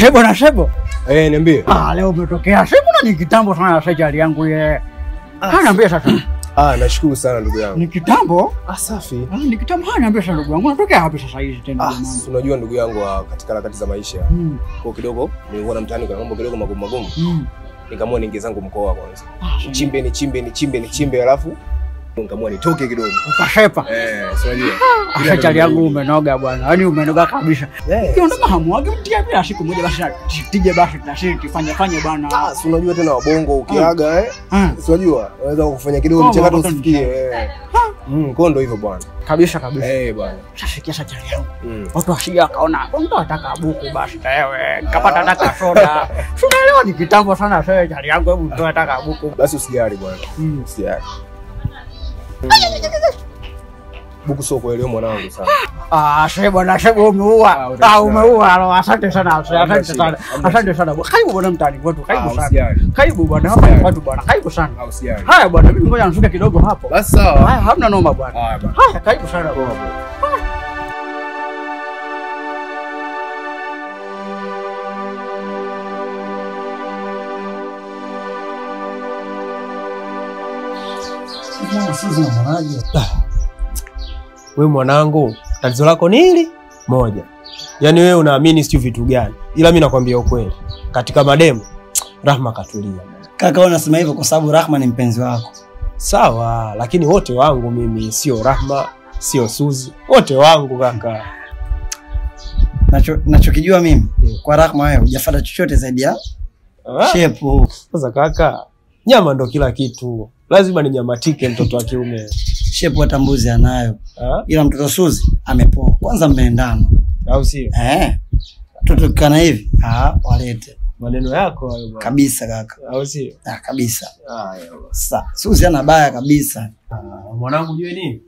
Shebo na Shebo. Niambie. Leo umetokea. Shebo na ni kitambo sana sasa hali yangu ye. Niambie sasa. Nashukuru sana ndugu yangu. Ni kitambo? Safi. Ni kitambo. Niambie sasa ndugu yangu. Unatokea wapi sasa hizi tena? Unajua ndugu yangu katika harakati za maisha. Kwa kidogo nilikuwa na mtaani kwa mambo kidogo magumu. Nikaamua niingie zangu mkoa kwanza. Chimbe alafu nikaamua nitoke kidogo. Ukashepa. Si unajua. Sasa hali yangu umenoga bwana. Yaani umenoga kabisa. Ukiondoka hamuage mtia bila siku moja basi tije basi tunashiriki fanye bwana. Si unajua tena wabongo ukiaga si unajua unaweza kufanya kidogo mchakato usifikie. Kwa ndo hivyo bwana. Kabisa. Bwana. Shafikia sasa hali yangu. Watu wasija wakaona mtu ataka buku basi wewe kapata taka soda. Unaelewa ni kitambo sana sasa hali yangu hebu mtu ataka buku. Basi usijali bwana. Usijali. Buku sio kweli mwanangu sana. Shebo na Shebo umeua. Umeua. Asante sana. Asante sana. Karibu bwana mtani wetu. Karibu sana. Karibu bwana hapa watu bwana. Karibu sana. Haya bwana mimi ngoja nifike kidogo hapo. Basi sawa. Haya hamna noma bwana. Haya karibu sana bwana. Wewe mwanangu, tatizo lako ni hili moja. Yaani wewe unaamini sio vitu gani? Ila mimi nakwambia ukweli. Katika mademu Rahma katulia. Kaka unasema hivyo kwa sababu Rahma ni mpenzi wako. Sawa, lakini wote wangu mimi, sio Rahma, sio Suzi. Wote wangu kaka. Nachokijua mimi kwa Rahma wewe hujafuata chochote zaidi ya shepu. Sasa kaka, nyama ndo kila kitu. Lazima ninyamatike mtoto wa kiume. Shepu hata mbuzi anayo. Ila mtoto Suzi amepoa. Kwanza mmeendana. Au sio? Mtoto kana hivi. Walete. Maneno yako hayo bwana. Kabisa kaka. Au sio? Kabisa. Sasa Suzi ana baya kabisa. Mwanangu jue nini?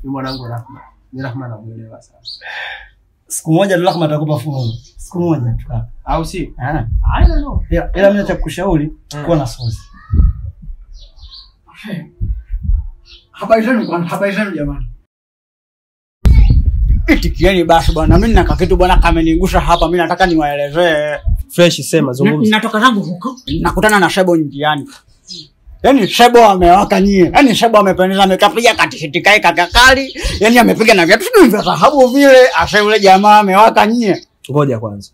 Ni mwanangu Rahma. Ni Rahma namuelewa sana. Siku moja Rahma atakupa fungu. Siku moja tu kaka. Au sio? I don't know. Ila mimi nachokushauri kuwa na Suzi. Habari zenu jamani. Itikieni basi bwana. Mimi nina kitu bwana kamenigusa hapa. Mimi nataka niwaelezee. Fresh sema zungumza. Natoka zangu huko. Nakutana na Shebo njiani. Yaani Shebo amewaka nyie. Yaani Shebo amependeza amekapiga katishiti kai kakakali. Yaani amepiga na viatu vya dhahabu vile. Yule jamaa amewaka nyie. Ngoja kwanza.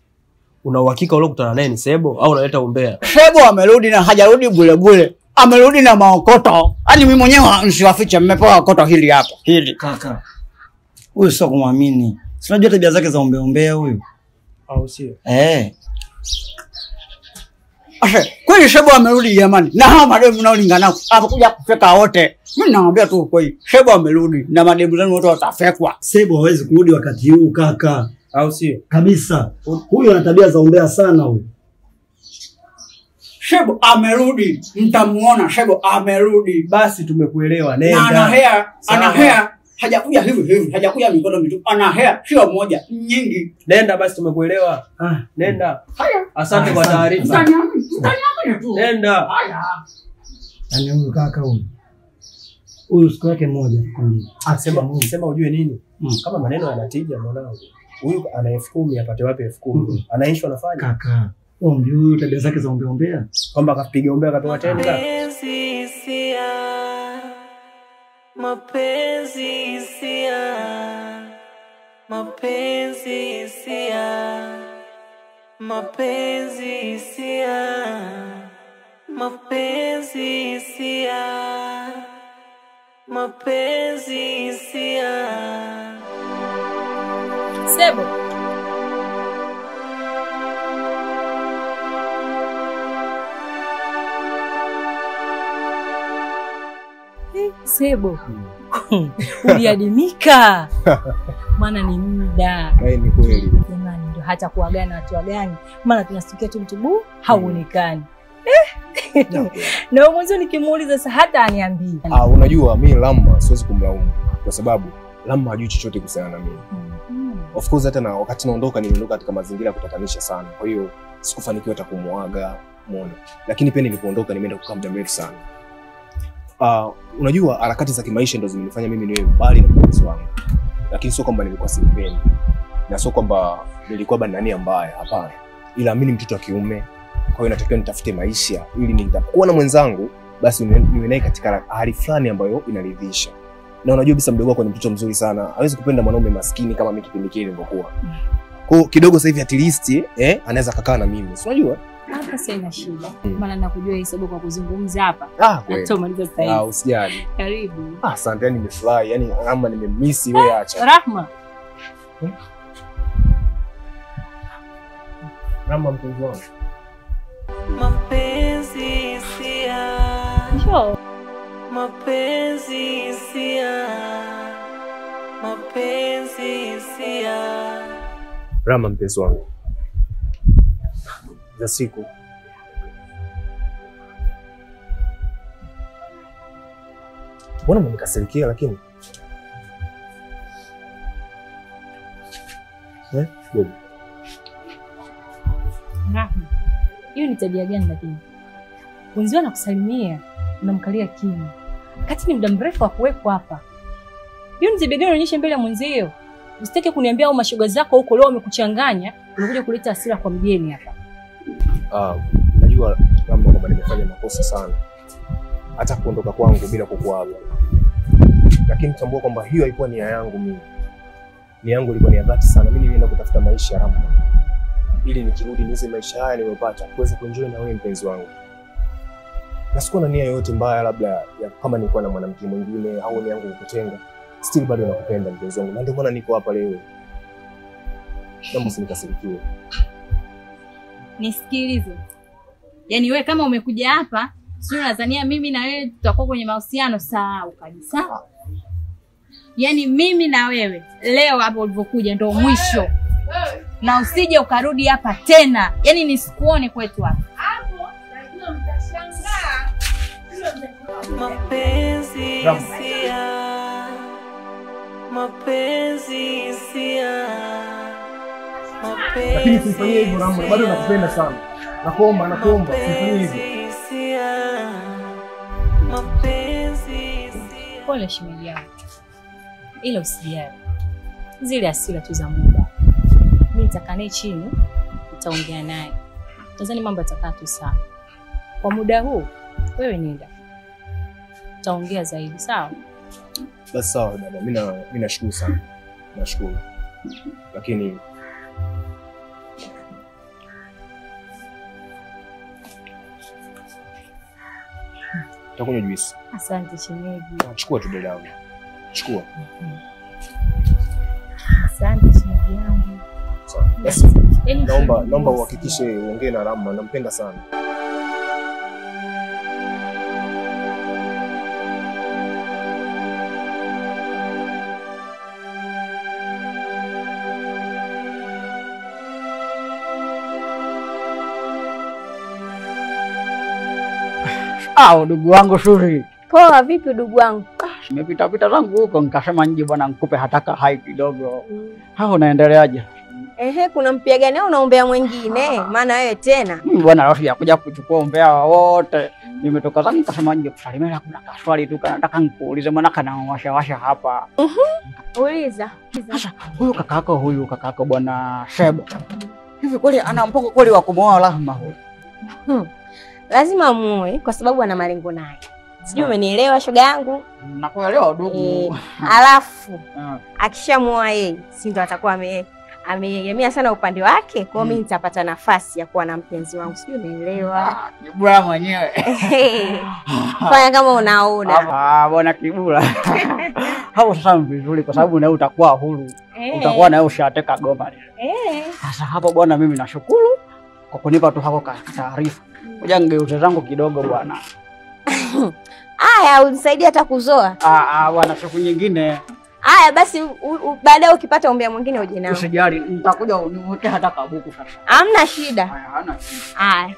Una uhakika uliokutana naye ni Shebo au unaleta umbea? Shebo amerudi na hajarudi bure. Amerudi na maokoto. Yaani mimi mwenyewe nisiwafiche mmepewa okoto hili hapa. Hili. Kaka. Huyu sio kumwamini. Si unajua tabia zake za umbea huyu. Au sio? Kweli Shebo amerudi jamani. Na hao mademu mnaolingana nao hawakuja kufeka wote. Mimi naambia tu kweli. Shebo amerudi na mademu zenu wote watafekwa. Shebo hawezi kurudi wakati huu kaka. Au sio? Kabisa. Huyu ana tabia za umbea sana huyu. Shebo amerudi. Mtamuona Shebo amerudi. Basi tumekuelewa. Nenda. Na ana hair. Hajakuja hivi. Hajakuja mikono mitupu. Ana hair sio moja, nyingi. Nenda basi tumekuelewa. Nenda. Haya. Asante kwa taarifa. Mtaniamini tu. Nenda. Haya. Yaani huyu kaka huyu. Huyu siku yake moja kwani. Sema ujue nini? Kama maneno yanatija mwanangu. Huyu ana 10,000 apate wapi 10,000? Anaishi anafanya. Kaka. Huyu tabia zake za umbea. Kwamba akapiga umbea akatoa tena. Mapenzi sia. Shebo. Shebo. Uliadimika. Maana ni muda. Ni kweli. Jamani ndio hata kuagana watu wagani. Maana tunasikia tu mtubu hauonekani. Na mwanzo nikimuuliza sasa hata aniambii. Unajua mimi Rahma siwezi kumlaumu kwa sababu Rahma hajui chochote kuhusiana na mimi. Of course hata na wakati naondoka niliondoka katika mazingira ya kutatanisha sana. Kwa hiyo sikufanikiwa hata kumuaga, umeona. Lakini pia nilipoondoka nimeenda kukaa muda mrefu sana. Unajua harakati za kimaisha ndo zimenifanya mimi niwe mbali na mpenzi wangu. Lakini sio kwamba nilikuwa simpendi. Na sio kwamba nilikuwa bana nia mbaya, hapana. ila mimi ni mtoto wa kiume, kwa hiyo natakiwa nitafute maisha ili nitakuwa na mwenzangu basi niwe naye katika hali fulani ambayo inaridhisha. Na unajua bisa mdogo wako ni mtoto mzuri sana, hawezi kupenda mwanaume maskini kama mimi kipindi kile nilivyokuwa. Kwa kidogo sasa hivi at least anaweza kukaa na mimi. Si unajua? Hapa sina shida. Maana nakujua hii sababu kwa kuzungumza hapa. Kweli. Tumaliza sasa hivi. Usijali. Karibu. Asante, yani nimefurahi, yani kama nimemiss wewe acha. Rahma. Rahma mpenzi wangu. Mapenzi hisia. Njoo. Mapenzi hisia. Mapenzi hisia. Rahma mpenzi wangu. Za siku. Mbona mnikasirikia lakini? Baby. Rahma. Hiyo ni tabia gani lakini? Wenzio anakusalimia, unamkalia kimya. Kati ni muda mrefu wa kuwepo hapa. Hiyo ni tabia gani unaonyesha mbele ya mwenzio? Usitake kuniambia au mashoga zako huko leo wamekuchanganya, unakuja kuleta hasira kwa mgeni hapa. Najua kama kwamba nimefanya makosa sana. Hata kuondoka kwangu bila kukuaga. Lakini tambua kwamba hiyo haikuwa nia yangu mimi. Nia yangu ilikuwa ni ya dhati sana. Mimi nilienda kutafuta maisha ya Rahma. Ili nikirudi niweze maisha haya niliyopata kuweza kuenjoy na wewe mpenzi wangu. Na sikuwa na nia yoyote mbaya labda ya kama nilikuwa na mwanamke mwingine au nia yangu kukutenga. Still bado nakupenda mpenzi wangu. Na ndio maana niko hapa leo. Naomba usinikasirikie. Nisikilize. Yaani wewe kama umekuja hapa, sio unadhania mimi na wewe tutakuwa kwenye mahusiano sahau kabisa. Yaani mimi na wewe leo hapo ulivyokuja ndio mwisho. Na usije ukarudi hapa tena. Yaani nisikuone kwetu hapa. Hapo najua mtashangaa. Mapenzi hisia. Mapenzi hisia. Lakini usifanyie hivyo Rahma, bado nakupenda sana. Nakuomba usifanyie hivyo. Pole shemeji yangu. Ila usijali. Zile hasira tu za muda. Mimi nitakaa naye chini, nitaongea naye. Nadhani mambo yatakaa tu sawa. Kwa muda huu wewe nenda. Tutaongea zaidi, sawa? Basi sawa dada, mimi nashukuru sana. Nashukuru. Lakini takunywa juisi. Asante shemeji. Chukua tu dada yangu. Chukua. Asante shemeji yangu. Sawa. Basi naomba uhakikishe uongee na Rahma, nampenda sana. Ndugu wangu Shuri. Poa, vipi ndugu wangu? Nimepita zangu huko nikasema nje bwana nikupe hataka hai kidogo. Hao unaendeleaje? Kuna mpia gani au unaombea mwingine? Maana wewe tena. Bwana rafiki ya kuja kuchukua umbea wote. Nimetoka zangu nikasema nje kusalimia, kuna kaswali tu nataka nikuulize maana kana washa hapa. Uliza. Sasa huyu kakako bwana Shebo. Hivi kweli ana mpango kweli wa kumwoa Rahma huyu? Lazima muoe kwa sababu ana malengo naye. Sijui umenielewa shoga yangu? Nakuelewa ndugu. Alafu akishamuoa yeye, si ndo atakuwa ameegemea sana upande wake, kwa mimi nitapata nafasi ya kuwa na mpenzi wangu. Sijui umeelewa? Kibula mwenyewe. Fanya kama unaona. Bwana Kibula. Hapo sasa vizuri kwa sababu nawe utakuwa huru. Utakuwa nawe ushateka goma. Sasa hapo bwana mimi nashukuru kwa kunipa tu hako taarifa. Ngoja ngeuze zangu kidogo bwana. Aya, unisaidie hata kuzoa. Bwana siku nyingine. Aya basi baadaye ukipata ombea mwingine uje nao. Usijali, nitakuja uniweke hata kabuku sasa. Hamna shida. Hana shida. Aya.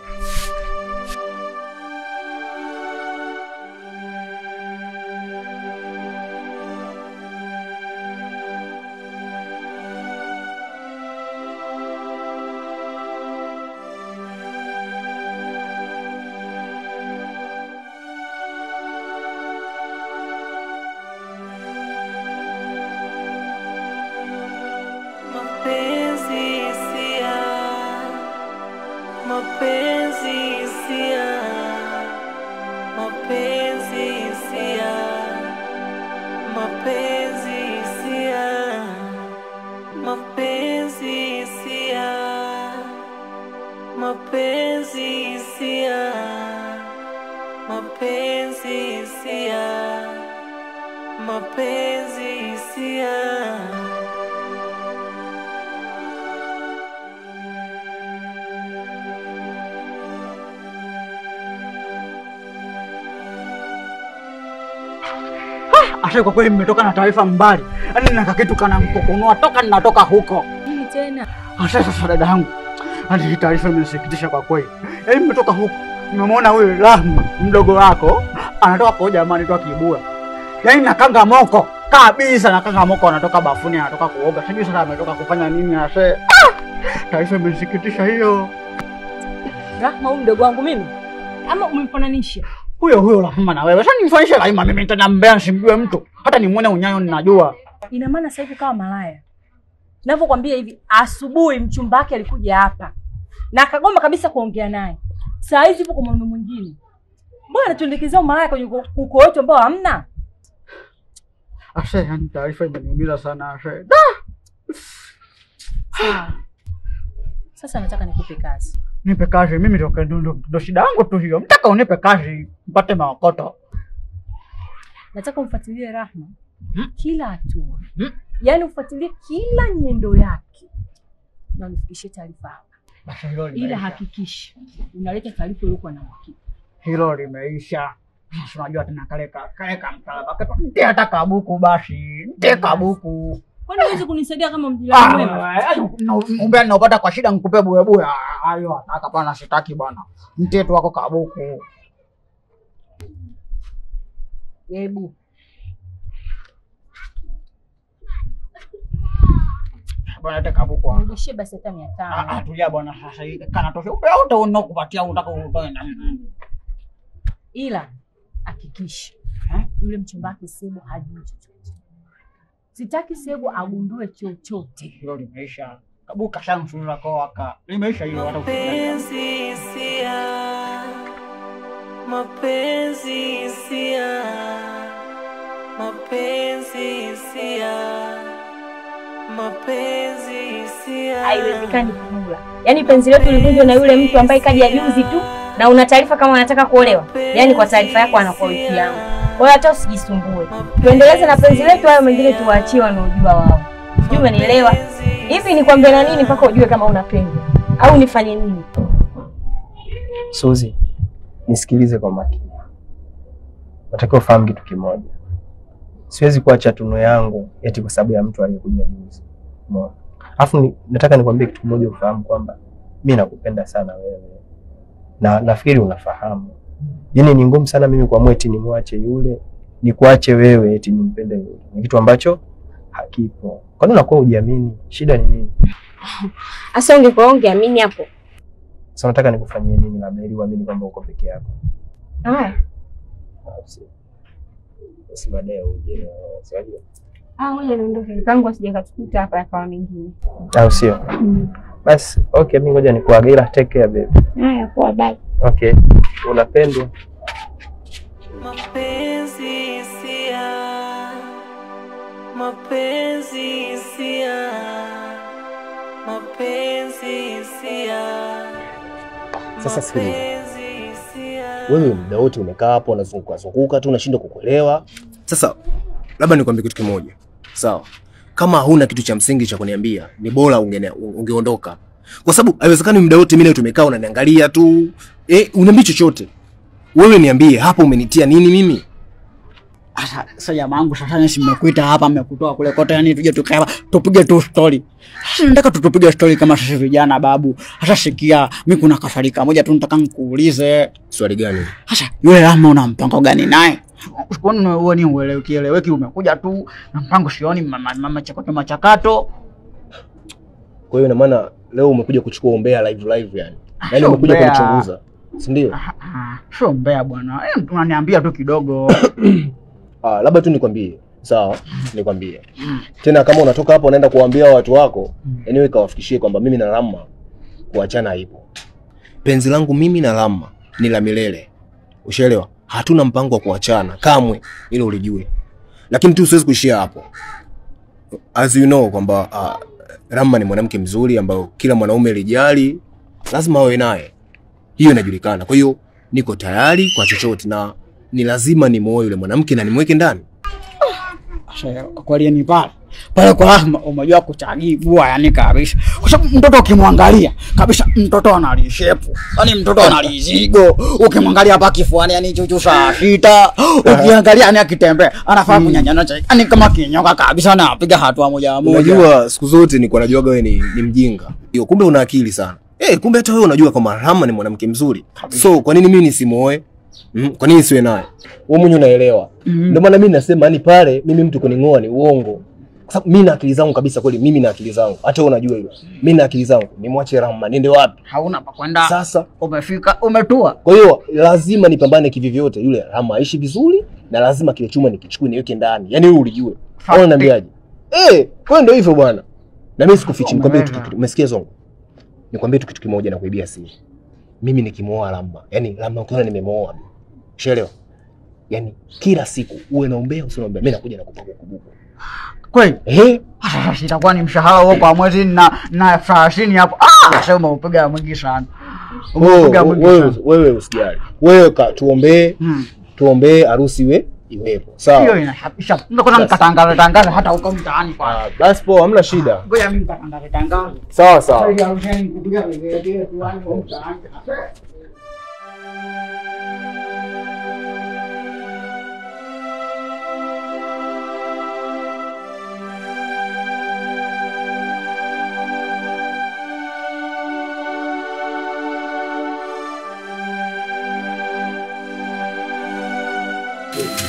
mapenzi hisia, mapenzi hisia, mapenzi hisia, mapenzi hisia, mapenzi hisia, mapenzi hisia, mapenzi hisia. Asha, kwa kweli mmetoka na taarifa mbali. Yaani na kitu kana mkokonoa toka ninatoka huko. Nini tena? Asha, sasa dada yangu. Yaani hii taarifa imenisikitisha kwa kweli. Yaani mmetoka huko. Nimemwona huyu Rahma mdogo wako anatoka kwa jamani tu Kibura. Yaani nakanga moko kabisa, nakanga moko anatoka bafuni, anatoka kuoga. Sijui sasa ametoka kufanya nini Asha. Taarifa imenisikitisha hiyo. Rahma huyu mdogo wangu mimi? Ama umemfananisha? Huyo Rahma na wewe. Sasa nimfanyishe Rahma mimi tena mbea nisimjue mtu. Hata nimuone unyayo ninajua. Ina maana sasa hivi kama malaya. Ninavyokuambia hivi, asubuhi mchumba wake alikuja hapa na akagoma kabisa kuongea naye. Saa hizi yupo kwa mume mwingine. Mbona anatuelekeza malaya kwenye uko wetu ambao hamna? Asha, yani taarifa imeniumiza sana Asha. Sasa nataka nikupe kazi. Nipe kazi mimi ndo shida yangu tu hiyo. Mtaka unipe kazi mpate maokoto. Nataka umfuatilie Rahma kila hatua. Yaani ufuatilie kila nyendo yake. Na unifikishie taarifa hapa. Ila hakikisha unaleta taarifa iliyokuwa na uhakika. Hilo limeisha. Sasa unajua tena kaleka msalaba. Mtie hata kabuku basi. Mtie kabuku. Kwani huwezi kunisaidia kama mjirani wewe? Umbea ninaopata kwa shida nikupe buye. Hayo nataka pana sitaki bwana. Mtie tu wako kabuku. Hebu. Bwana hata kabuku. Nirudishie basi hata 500. Tulia bwana sasa hivi. Kana tosha. Umbea utaona kupatia unataka utoe na. Ila hakikisha yule mchumba wake Sebo hajui chochote. Sitaki Sebo agundue chochote. Hilo limeisha. Kabuka shamshura kwa waka. Limeisha hilo hata mapenzi hisia, mapenzi hisia, mapenzi hisia, mapenzi hisia. Haiwezekani kula. Yaani penzi letu livunjwe na yule mtu ambaye kaja juzi tu na una taarifa kama anataka kuolewa. Yaani kwa taarifa yako anakuwa wiki yangu. Kwa hiyo hata usijisumbue. Tuendeleze na penzi letu, hayo mengine tuwaachie wanaojua wao. Sijui umenielewa? Hivi nikwambie na nini mpaka ujue kama unapenda au nifanye nini? Suzi, nisikilize kwa makini. Nataka ufahamu kitu kimoja. Siwezi kuacha tunu yangu eti kwa sababu ya mtu aliyekuja juzi. Umeona? Alafu nataka nikwambie kitu kimoja ufahamu kwamba mimi nakupenda sana wewe. Na nafikiri unafahamu. Yaani ni ngumu sana mimi kuamua eti nimwache yule, nikuache wewe eti nimpende yule. Ni kitu ambacho hakipo. Kwa nini unakuwa hujiamini? Shida ni nini? Asa ungekuwa ungeamini hapo. Sasa nataka nikufanyie nini labda ili uamini kwamba uko peke yako? Basi baadaye uje. Wewe ndio kangu sijakatukuta hapa yakawa mengine. Au sio? Basi okay, mimi ngoja nikuage ila take care baby. Haya, poa bye. Okay. Unapendwa. Mapenzi hisia, mapenzi hisia, mapenzi hisia. Sasa sikiliza. Wewe muda wote umekaa hapo unazunguka tu unashindwa kukuelewa. Sasa labda nikwambie kitu kimoja. Sawa. Kama huna kitu cha msingi cha kuniambia, ni bora ungeondoka. Kwa sababu haiwezekani muda wote mimi tumekaa unaniangalia tu. Uniambie chochote. Wewe niambie hapo umenitia nini mimi? Sasa jamaa wangu sasa nimekuita hapa nimekutoa kule kote, yani tuje tukae hapa tupige tu story. Sasa nataka tutupige story kama sisi vijana babu. Sasa sikia, mimi kuna kaswali moja tu nataka nikuulize. Swali gani? Sasa yule Rahma una mpango gani naye? Usipoone wewe ni ueleweki umekuja tu na mpango sioni mama chakato. Kwa hiyo ina maana leo umekuja kuchukua umbea live yani. Yaani umekuja kunichunguza. Si ndio? Sio mbea bwana. Unaniambia tu kidogo. Labda tu nikwambie. Sawa? Nikwambie. Tena kama unatoka hapo unaenda kuambia watu wako, anyway kawafikishie kwamba mimi na Rahma kuachana hivyo. penzi langu mimi na Rama ni la milele. Ushaelewa? Hatuna mpango wa kuachana kamwe, ile ulijue. Lakini tu siwezi kuishia hapo. As you know kwamba Rama ni mwanamke mzuri ambaye kila mwanaume alijali lazima awe naye. Hiyo inajulikana. Kwa hiyo niko tayari kwa chochote na ni lazima nimuoe yule mwanamke na nimweke ndani. Sasa kwa kweli ni pale kwa Rahma umejua kuchagua yani kabisa. Kwa sababu mtoto ukimwangalia kabisa mtoto analishepu. Yaani mtoto analizigo. Ukimwangalia hapa kifuani yani chuchu saa sita. Ukiangalia yani akitembea anafaa kunyanyana chai. Yaani kama kinyoka kabisa na apiga hatua moja moja. Unajua siku zote nilikuwa najuaga wewe ni mjinga. Hiyo kumbe una akili sana. Kumbe hata wewe unajua kama Rahma ni mwanamke mzuri. So kwa nini mimi nisimuoe? Kwa nini siwe naye? Wewe mwenyewe unaelewa. Ndio maana mimi nasema yani pale mimi mtu kuningoa ni uongo. Kwa sababu mimi na akili zangu kabisa kweli, mimi na akili zangu. Hata wewe unajua hilo. Mimi na akili zangu. Nimwache Rahma niende wapi? Hauna pa kwenda. Sasa umefika, umetua. Kwa hiyo lazima nipambane kivivyote yule Rahma aishi vizuri na lazima kile chuma nikichukue niweke ndani. Yaani wewe ulijue. Au unaniambiaje? Kwa ndio hivyo bwana. Na mimi sikufichi, nikwambie tu kitu. Umesikia zongo? Nikwambie tu kitu kimoja na kuibia siri. Mimi nikimooa Rahma, yani Rahma ukiona nimemooa. Ushaelewa? Yani kila siku uwe naombea usiombea mimi nakuja nakupa kukubuku. Kweli? Sasa itakuwa ni mshahara wako kwa mwezi na 30 hapo. Nasema upiga mwingi sana. Wewe usijali. Wewe tuombee harusi iwepo. Sawa. Hiyo inahapisha. Ndio mkatangaza hata huko mtaani kwa. Basi poa, hamna shida. Ngoja mimi nikatangaza. Sawa sawa.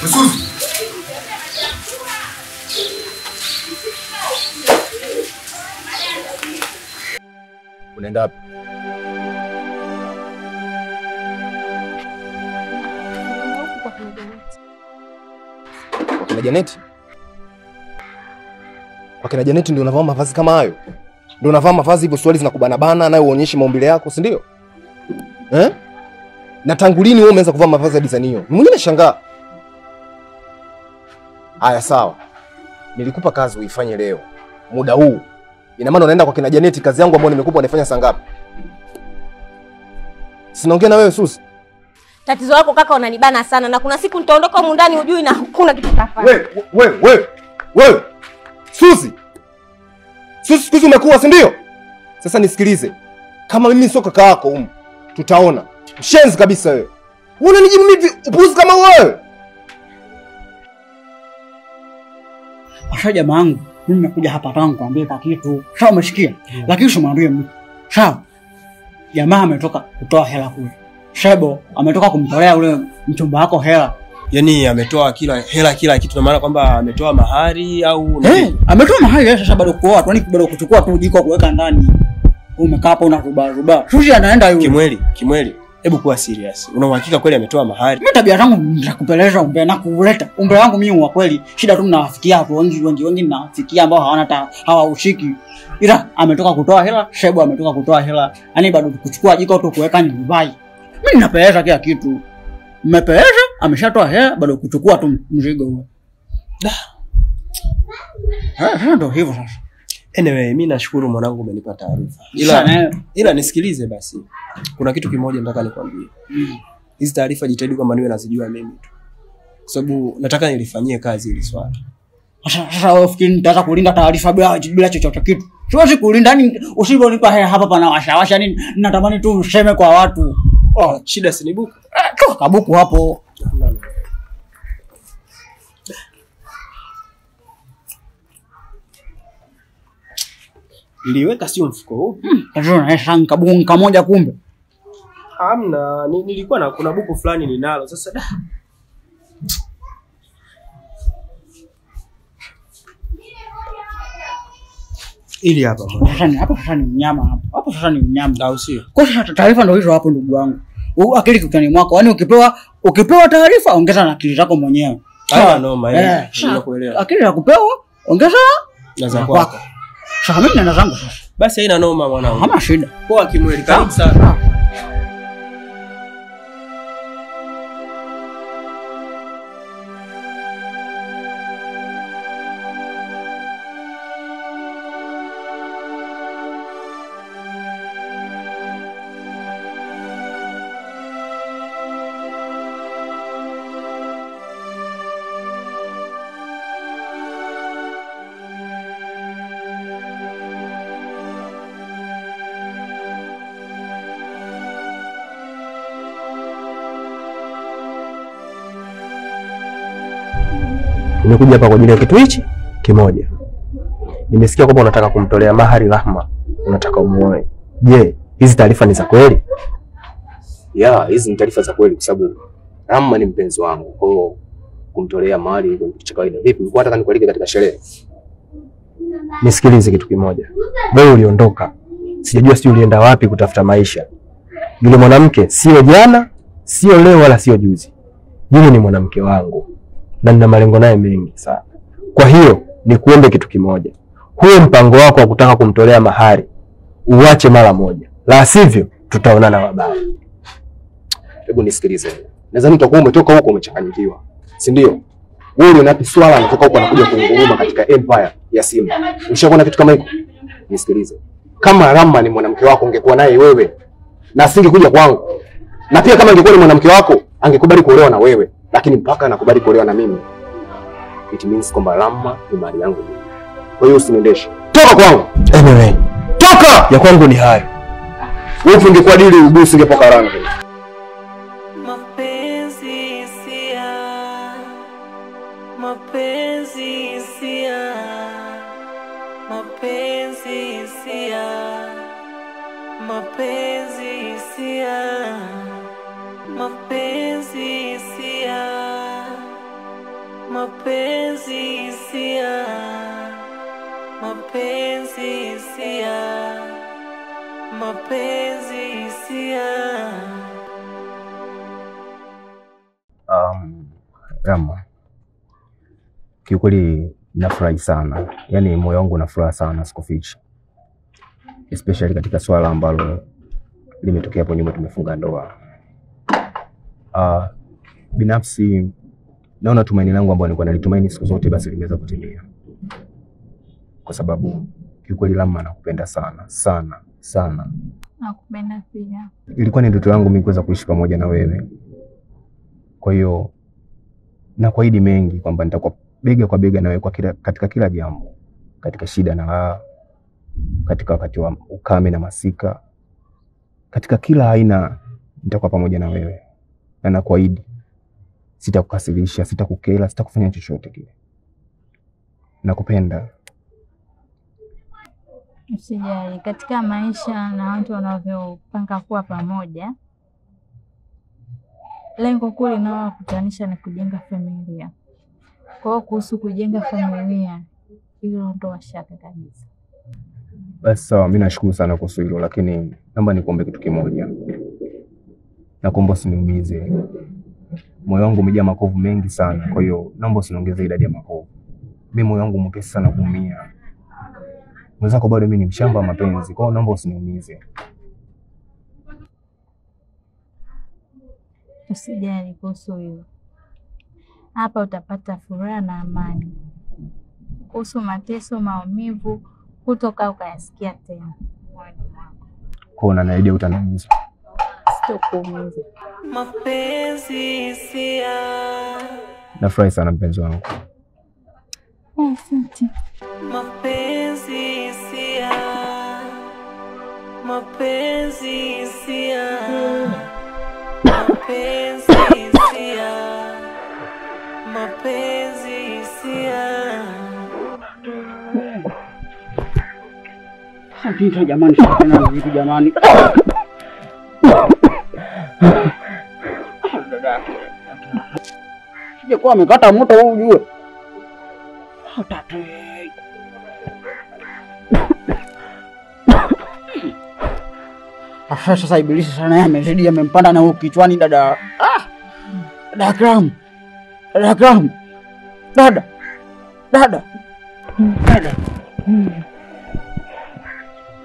Suzi. Unaenda wapi? Kwa kina Janeti? Kwa kina Janeti ndio unavaa mavazi kama hayo? Ndio unavaa mavazi hivyo swali zinakubana bana nayo uonyeshe maumbile yako, si ndio? Na tangu lini wewe umeanza kuvaa mavazi ya design hiyo? Mwingine shangaa. Haya sawa. Nilikupa kazi uifanye leo. Muda huu. Ina maana unaenda kwa kina Janeti, kazi yangu ambayo nimekupa unaifanya saa ngapi? Sinaongea na wewe Susi. Tatizo lako kaka unanibana sana na kuna siku nitaondoka huko ndani hujui na hakuna kitu kafanya. Wewe. Susi. Susi siku hizi umekuwa, si ndio? Sasa nisikilize. Kama mimi sio kaka yako huko, tutaona. Mshenzi kabisa wewe. Unanijibu mimi upuzi kama wewe? Asha jamaa wangu, mimi nimekuja hapa tangu kuambia kitu. Sawa umesikia? Lakini usimwambie mtu. Sawa. Jamaa ametoka kutoa hela kule. Shebo ametoka kumtolea ule mchumba wako hela. Yaani ametoa kila kitu na maana kwamba ametoa mahari au ametoa mahari sasa bado kuoa tu, yani bado kuchukua tu jiko kuweka ndani. Umekaa hapo unaruba. Sushi anaenda yule. Kimweli. Hebu kuwa serious. Una uhakika kweli ametoa mahari? Mimi tabia zangu nitakupeleza umbe na kuleta. Umbe wangu mimi wa kweli. Shida tu mnawafikia watu wengi mnawafikia ambao hawana hawaushiki. Ila ametoka kutoa hela, Shebo ametoka kutoa hela. Yaani bado kuchukua jiko tu kuweka nyumbani. Mimi ninapeleza kila kitu. Mmepeleza, ameshatoa hela, bado kuchukua tu mzigo huo. Ndio hivyo sasa. Anyway, mimi nashukuru mwanangu umenipa taarifa. Ila nisikilize basi. Kuna kitu kimoja nataka nikwambie. Hizi taarifa jitahidi kwamba niwe nazijua mimi tu. Kwa sababu nataka nilifanyie kazi hili swala. Sasa wewe fikiri nitaanza kulinda taarifa bila chochote kitu? Siwezi kulinda, yani usiponipa hapa pana washawasha nini? Natamani tu useme kwa watu. Shida si ni buku. Toka buku hapo. Niliweka sio mfuko huu. Sasa unahesabu kabuku kamoja kumbe. Hamna, nilikuwa kuna buku fulani ninalo. Sasa ili hapa mwana. Sasa ni mnyama hapo. Hapo sasa ni mnyama. Au sio? Kwa sababu taarifa ndio hizo hapo ndugu wangu. Akili kitani mwako. Yaani ukipewa taarifa ongeza na akili zako mwenyewe. Noma nakuelewa. Akili ya kupewa ongeza na za kwako. Sasa mimi nina zangu sasa. Basi haina noma mwanangu. Hama shida. Poa Kimweli, karibu sana. Nimekuja hapa kwa ajili ya kitu hichi kimoja. Nimesikia kwamba unataka kumtolea mahari Rahma, unataka umuoe. Je, hizi taarifa ni za kweli? Ya, hizi ni taarifa za kweli kwa sababu Rahma ni mpenzi wangu. Kwa hiyo kumtolea mahari ni kitu cha kawaida. Vipi, ulikuwa unataka nikualike katika sherehe? Nisikilize kitu kimoja. Wewe uliondoka. Sijajua sijui ulienda wapi kutafuta maisha. Yule mwanamke sio jana, sio leo wala sio juzi. Yule ni mwanamke wangu na nina malengo naye mengi sana. Kwa hiyo nikuombe kitu kimoja. Huo mpango wako wa kutaka kumtolea mahari uache mara moja. La sivyo tutaonana wabaya. Hebu nisikilize. Nadhani utakuwa umetoka huko umechanganyikiwa. Si ndio? Wewe unapi swala anatoka huko anakuja kunguruma katika empire ya Simba. Ushaona kitu kama hiko? Nisikilize. Kama Rahma ni mwanamke wako ungekuwa naye wewe na asingekuja kwangu. Na pia kama angekuwa ni mwanamke wako angekubali kuolewa na wewe, lakini mpaka anakubali kuolewa na mimi. It means kwamba Rahma ni mali yangu mimi. Kwa hiyo usiniendeshe. Toka kwangu. Anyway, toka! Ya kwangu ni hayo. Wewe ungekuwa dili ubusi ungepoka rangi. Mapenzi sia, mapenzi sia, mapenzi sia, mapenzi sia, mapenzi sia, mapenzi sia, mapenzi sia, mapenzi sia. Rahma, kiukweli nafurahi sana, yaani moyo wangu una furaha sana, sikufichi, especially katika swala ambalo limetokea hapo nyuma, tumefunga ndoa. Binafsi naona tumaini langu ambalo nilikuwa nalitumaini siku zote basi limeweza kutimia, kwa sababu kiukweli Rahma nakupenda sana sana sana. Nakupenda pia. Ilikuwa ni ndoto yangu mimi kuweza kuishi pamoja na wewe. Kwa hiyo nakuahidi mengi kwamba nitakuwa bega kwa bega na wewe katika kila jambo, katika shida na raha, katika wakati wa ukame na masika, katika kila aina nitakuwa pamoja na wewe. Na nakuahidi sitakukasirisha, sitakukera, sitakufanya chochote kile. Nakupenda. Usijali, katika maisha na watu wanavyopanga kuwa pamoja, lengo kuu linalokutanisha ni kujenga familia. Kwa hiyo kuhusu kujenga familia, hilo ndo shaka kabisa. Basi sawa, mimi nashukuru sana kuhusu hilo, lakini naomba nikuombe kitu kimoja. Nakuomba usiniumize. Moyo wangu umejaa makovu mengi sana, kwa hiyo naomba usiniongeze idadi ya makovu. Mimi moyo wangu mwepesi sana kuumia. Mwenzako bado mimi ni mshamba wa mapenzi, kwa hiyo naomba usiniumize. Usijali kuhusu hilo. Hapa utapata furaha na amani. Kuhusu mateso, maumivu, kutoka ukayasikia tena. Kwa hiyo unaniahidi utaniumiza? Sitokuumiza. Mapenzi sia. Nafurahi sana mpenzi wangu. Asante. Mapenzi sia, mapenzi sia, mapenzi sia, mapenzi sia. Sasa jamani, tena vipi jamani? Sije kwa amekata moto wewe ujue. Tatu. Sasa ibilisi sana yeye amezidi, amempanda na huko kichwani dada. Dada Kram. Dada Kram. Dada. Dada. Dada.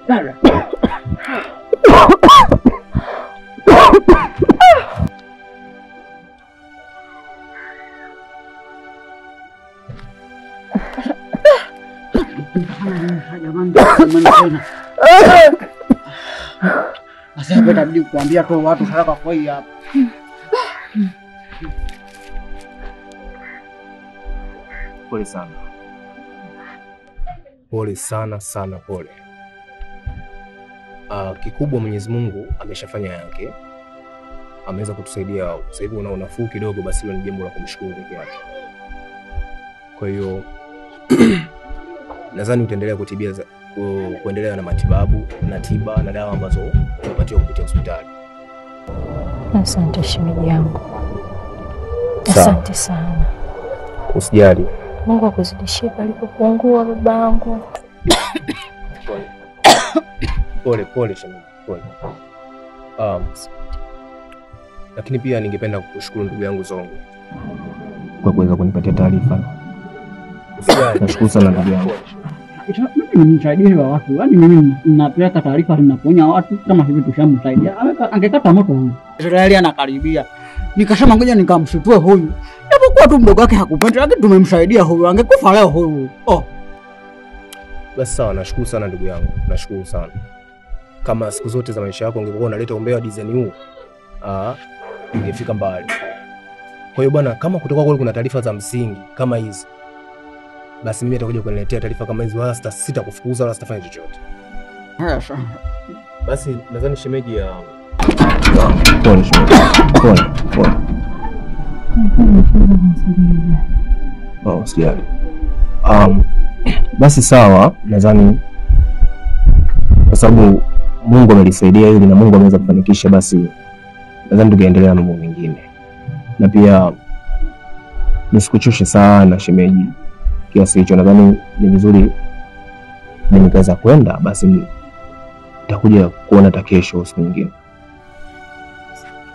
Dada. Sasa itabidi kuambia tu watu haraka kwa hii hapa. Pole sana. Pole sana sana, pole. Kikubwa Mwenyezi Mungu ameshafanya yake. Ameweza kutusaidia. Sasa hivi una unafuu kidogo, basi hilo ni jambo la kumshukuru peke yake. Kwa hiyo nadhani utaendelea kuendelea na matibabu na tiba na dawa ambazo unapatiwa kupitia hospitali. Asante shemeji yangu. Asante sana. Usijali. Mungu akuzidishie palipopungua babangu. Pole shemeji, pole. Lakini pia ningependa kukushukuru ndugu yangu Zongo kwa kuweza kunipatia taarifa. Nashukuru sana ndugu yangu. Mimi nimsaidie wa watu. Yaani mimi ninapeleka taarifa ninaponya watu kama hivi tushamsaidia. Angekata moto huyu. Israeli anakaribia. Nikasema ngoja nikamshutue huyu. Japokuwa tu mdogo wake hakupenda lakini tumemsaidia huyu. Angekufa leo huyu. Basi sawa, nashukuru sana ndugu yangu. Nashukuru sana. Kama siku zote za maisha yako ungekuwa unaleta umbea wa design huu, ungefika mbali. Kwa hiyo bwana, kama kutoka kule kuna taarifa za msingi kama hizi, basi mimi nitakuja kuniletea taarifa kama hizi, wala sitakufukuza wala sitafanya chochote. Yes. Basi nadhani shemeji ya Pole shemeji. Pole. Usijali. Basi sawa, nadhani kwa sababu Mungu amenisaidia hili na Mungu ameweza kufanikisha, basi nadhani tukaendelea na mambo mengine. Na pia nisikuchoshe sana shemeji kiasi hicho, nadhani ni vizuri nikaweza kwenda, basi nitakuja kuona hata kesho siku nyingine.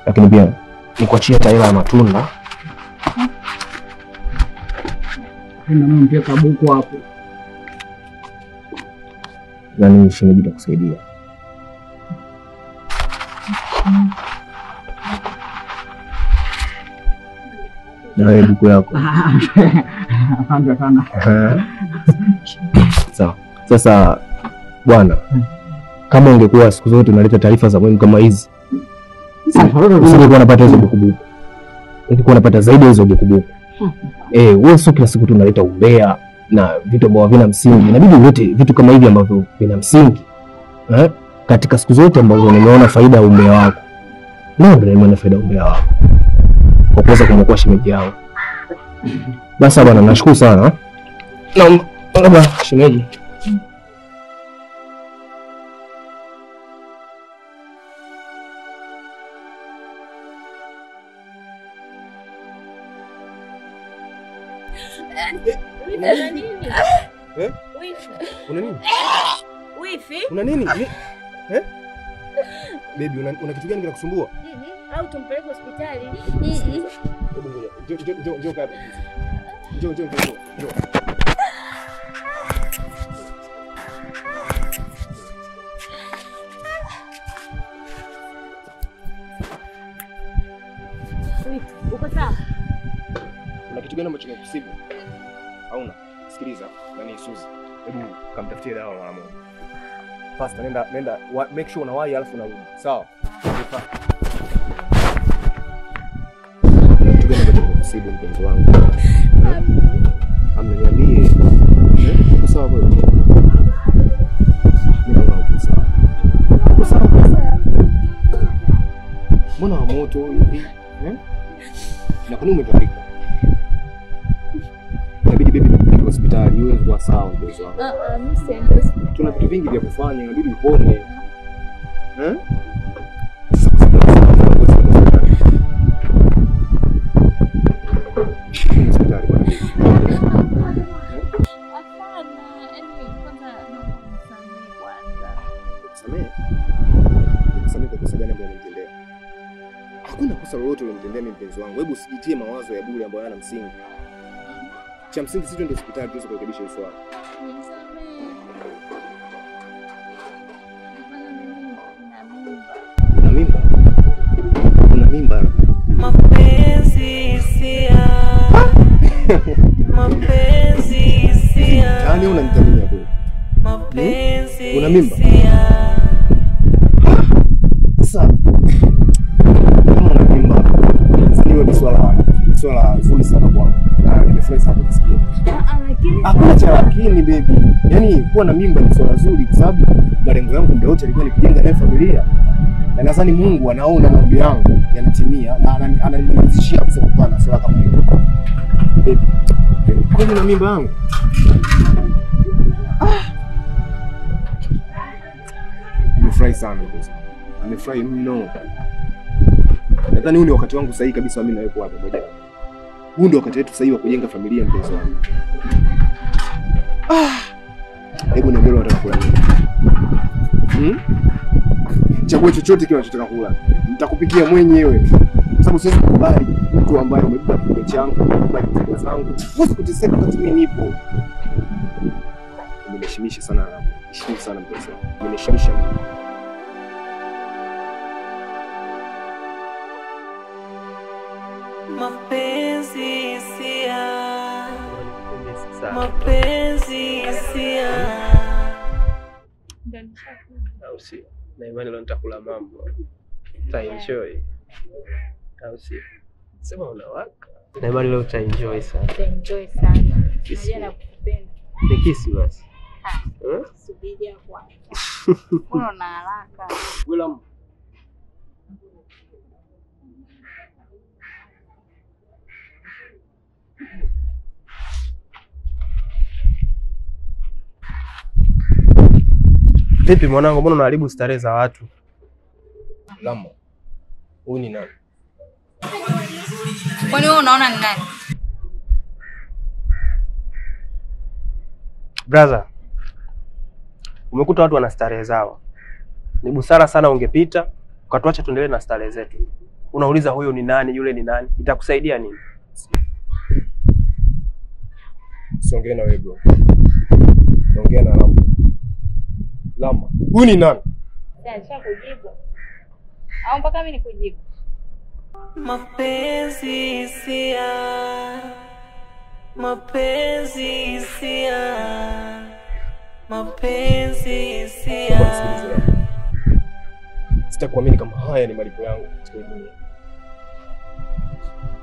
Lakini pia nikuachia taila ya matunda. Mimi mpia kabuku hapo. Nani shemeji atakusaidia? Na wewe buku yako. Asante sana. Sawa. Sasa bwana, kama ungekuwa siku zote unaleta taarifa za muhimu kama hizi, usingekuwa unapata hizo buku. Ungekuwa unapata zaidi hizo buku. Wewe sio kila siku tu unaleta umbea na vitu ambavyo havina msingi. Inabidi ulete vitu kama hivi ambavyo vina msingi. Katika siku zote ambazo nimeona faida ya umbea wako. Ndio nimeona faida ya umbea wako. Kwa kuweza kumwokoa shemeji yao. Basi bwana, nashukuru sana. Naomba shemeji. Una nini? Una nini? Wifi? Una nini? Baby, una kitu gani kinakusumbua? Au tumpeleke hospitali? Njoo kaka. Njoo. Uko sawa? Una kitu gani ambacho kinakusibu? Hauna? Sikiliza, nani Suzi. Hebu kamtafutie dawa mara moja. Fast, nenda make sure unawahi alafu unarudi. Sawa? Kitu gani ambacho kinakusibu mpenzi wangu? Ameniambie. Uko sawa kweli? Mimi naona uko sawa. Uko sawa? Mbona wa moto hivi? Na kwa nini umetapika? Inabidi baby nipeleke hospitali uwe kwa sawa mpenzi wangu. Mimi siende hospitali. Tuna vitu vingi vya kufanya, inabidi upone. Hakuna kosa lolote ulilomtendea mimi mpenzi wangu. Hebu usijitie mawazo ya bure ambayo hayana msingi. Cha msingi sisi twende hospitali tuweze kurekebisha hili swala. Una mimba? Una mimba? Mapenzi hisia. Mapenzi hisia. Yaani unanitania kweli? Mapenzi Una mimba? Sasa kama una mimba, hiyo ni swala zuri sana bwana. Na nimefurahi sana kusikia. Hakuna cha lakini baby. Yaani kuwa na mimba ni swala zuri kwa sababu malengo yangu ndio yote yalikuwa ni kujenga naye familia. Na nadhani Mungu anaona maombi yangu yanatimia na ananiridhishia kwa sababu swala kama hilo. Baby, Kwani na mimba yangu? Nimefurahi sana mpenzi. Nimefurahi mno. Nadhani huu ni wakati wangu sahihi kabisa mimi na wewe kuwa pamoja. Huu ndio wakati wetu sahihi wa kujenga familia mpenzi wangu. Hebu niambie unataka kula nini? Chagua chochote kile unachotaka kula. Nitakupikia mwenyewe. Kwa sababu siwezi kukubali mtu ambaye umebeba kitu changu, umebeba kitu zangu. Huwezi kuteseka wakati mimi nipo. Nimeshimisha sana hapo. Heshimu sana mpenzi wangu. Nimeshimisha mno. Mapenzi hisia, mapenzi hisia. Au sio? Na imani leo nitakula mambo. Utaenjoy. Au sio? Sema unawaka. Na imani leo utaenjoy sana. Utaenjoy sana. Najua nakupenda. Nikisi basi. Subiria kwanza. Mbona una haraka? William. Vipi mwanangu, mbona unaharibu starehe za watu? Lama. Huyu ni nani? Kwani wewe unaona ni nani? Brother, umekuta watu wana starehe zao. Ni busara sana ungepita, ukatuacha tuendelee na starehe zetu. Unauliza huyo ni nani, yule ni nani? Itakusaidia nini? Siongee na wewe bro. Naongea na Lama. Lama. Huyu ni nani? Sasa kujibu. Au mpaka mimi nikujibu? Mapenzi hisia, mapenzi hisia, mapenzi hisia. Sitakuamini kama haya ni malipo yangu katika dunia.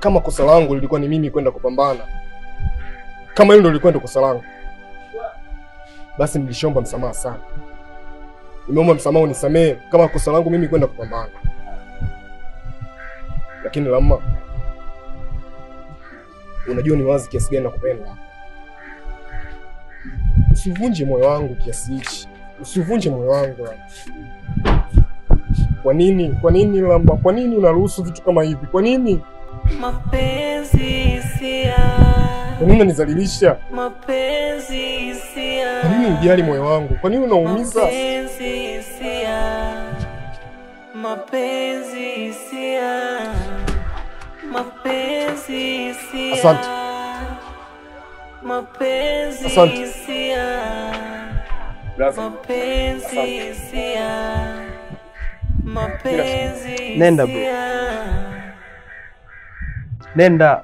Kama kosa langu lilikuwa ni mimi kwenda kupambana, kama hilo ndio lilikuwa kosa langu, basi nilishomba msamaha sana. Nimeomba msamaha unisamee kama kosa langu mimi kwenda kupambana. Lakini Lama, unajua ni wazi kiasi gani nakupenda. Usivunje moyo wangu kiasi hichi. Usivunje moyo wangu. Kwa nini? Kwa nini Lama? Kwa nini unaruhusu vitu kama hivi? Kwa nini? Mapenzi hisia. Kwa nini unanizalilisha? Mapenzi hisia. Kwa nini unijali moyo wangu? Kwa nini unaumiza? Mapenzi hisia. Mapenzi hisia. Mapenzi hisia. Asante. Mapenzi Asante. hisia. Mapenzi hisia. Mapenzi. Nenda bro. Nenda.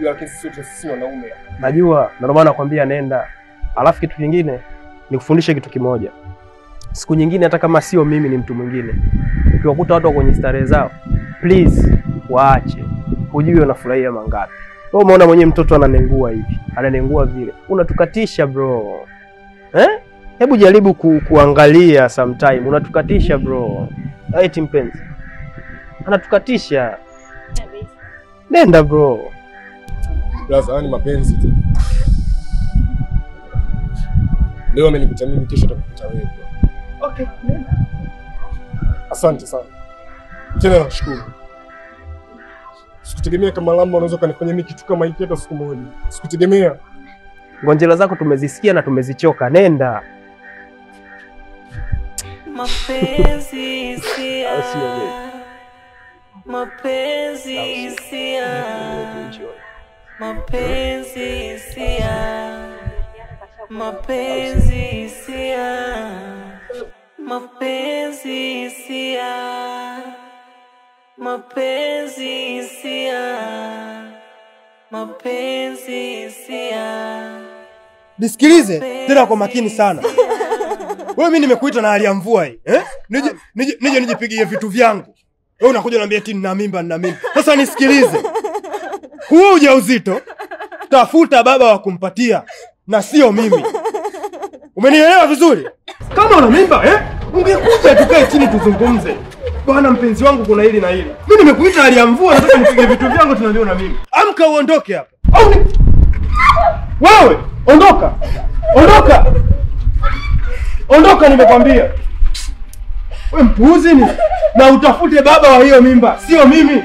Lakini sisi wanaume. Najua, na ndio maana nakwambia nenda. Alafu kitu kingine nikufundishe kitu kimoja. Siku nyingine hata kama sio mimi ni mtu mwingine, ukiwakuta watu kwenye starehe zao, please waache. Hujui unafurahia mangapi. Wewe umeona mwenyewe mtoto ananengua hivi, ananengua vile. Unatukatisha bro. Hebu jaribu kuangalia sometime. Unatukatisha bro. Eti mpenzi. Anatukatisha. Nenda bro. Brother, ni mapenzi tu. Leo amenikuta mimi, kesho atakukuta wewe. Okay, nenda. Asante sana. Tena nashukuru. Sikutegemea kama Lama unaweza kanifanya mimi kitu kama hiki hata siku moja. Sikutegemea. Ngonjera zako tumezisikia na tumezichoka. Nenda. Mapenzi hisia. Mapenzi hisia. Mapenzi hisia. Mapenzi hisia. Mapenzi hisia. Mapenzi hisia. Mapenzi hisia. Nisikilize tena kwa makini sana. Wewe mimi nimekuita na hali ya mvua hii, Nije nijipigie vitu vyangu. Wewe unakuja unaniambia eti nina mimba. Sasa nisikilize. Huo ujauzito tafuta baba wa kumpatia na sio mimi. Umenielewa vizuri? Kama una mimba, ungekuja tukae chini tuzungumze. Bwana mpenzi wangu kuna hili na hili. Mimi nimekuita hali ya mvua, nataka nipige vitu vyangu tunaliona mimi. Amka uondoke hapa. Au Wewe ondoka, ondoka, ondoka, nimekwambia. Wewe mpuuzi ni, na utafute baba wa hiyo mimba, sio mimi.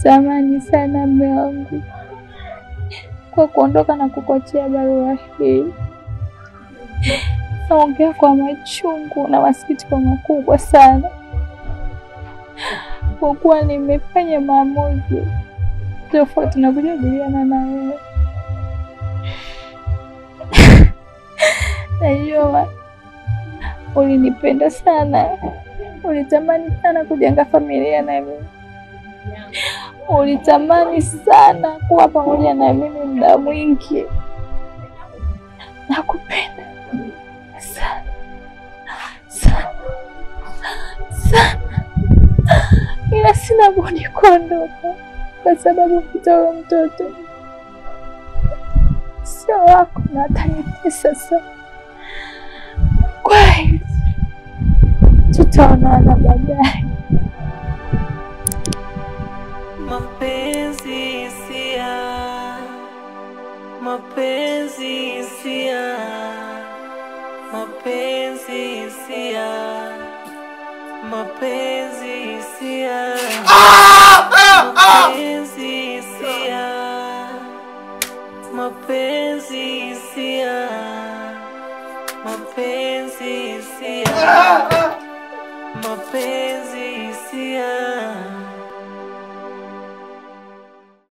Samahani sana mume wangu kwa kuondoka na kukuachia barua hii. Naongea kwa machungu na masikitiko makubwa sana, kwa kuwa nimefanya maamuzi tofauti na kujadiliana na wewe. Najua ulinipenda sana, ulitamani sana kujenga familia na mimi, ulitamani sana kuwa pamoja na mimi muda mwingi. Nakupenda sana sana sana, ila sina budi kuondoka kwa sababu mtoto mtoto sio wako na atanitesa sana. Kwa hiyo tutaonana baadaye. Mapenzi hisia, mapenzi hisia, mapenzi hisia, mapenzi hisia, mapenzi hisia, mapenzi hisia, mapenzi hisia.